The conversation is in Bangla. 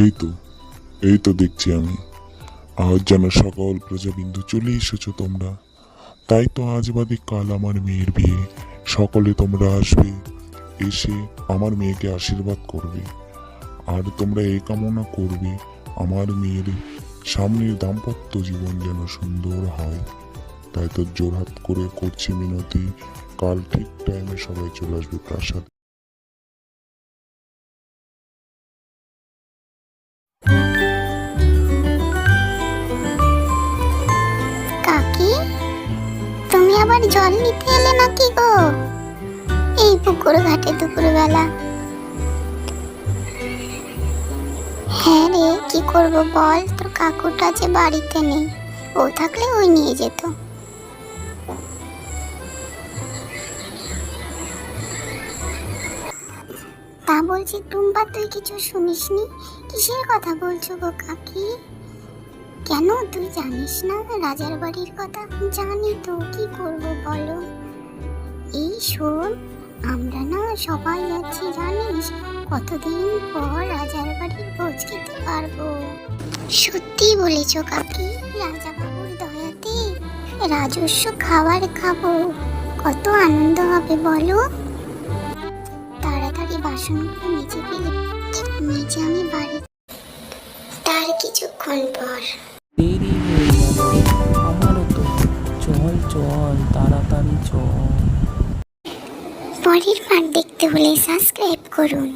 এই তো এই তো দেখছি আমি, আজ যেন সকল প্রজাবিন্দু চলে এসেছো তোমরা। তাই তো আজ বাদে কাল আমার মেয়ের বিয়ে, সকলে তোমরা আসবে, এসে আমার মেয়েকে আশীর্বাদ করবে। আর তোমরা এই কামনা করবে আমার মেয়ের সামনের দাম্পত্য জীবন যেন সুন্দর হয়। তাই তো জোরহাত করে করছি মিনতি, কাল ঠিক টাইমে সবাই চলে আসবে প্রাসাদে। কাকি, তুমি আবার জল নিতে এলে নাকি গো এই পুকুর ঘাটে দুপুরবেলা? হ্যাঁ রে, কি করব বল, তোর কাকুটা যে বাড়িতে নেই, ও থাকলে ওই নিয়ে যেত। তা বলছি টুম্পা, তুই কিছু শুনিসনি? কিসের কথা বলছো গো কাকি? কেন, তুই জানিস না রাজার বাড়ির কথা? জানি তো, কি করব বলো। এই শোন, আমরা না সবাই যাচ্ছি জানিস, কতদিন পর রাজার বাড়ির ভোজ খেতে পারবো। সত্যি বলেছ কাকি, রাজা বাবুর দয়াতে রাজস্ব খাবার খাবো, কত আনন্দ হবে বলো। তাড়াতাড়ি বাসনগুলো মেজে ফেলে মেজে আমি বাড়ি তার কিছুক্ষণ পর। দেরি হয়ে যাবে আমারও তো, চল চল তাড়াতাড়ি চল। পরের পার্ট দেখতে হলে সাবস্ক্রাইব করুন।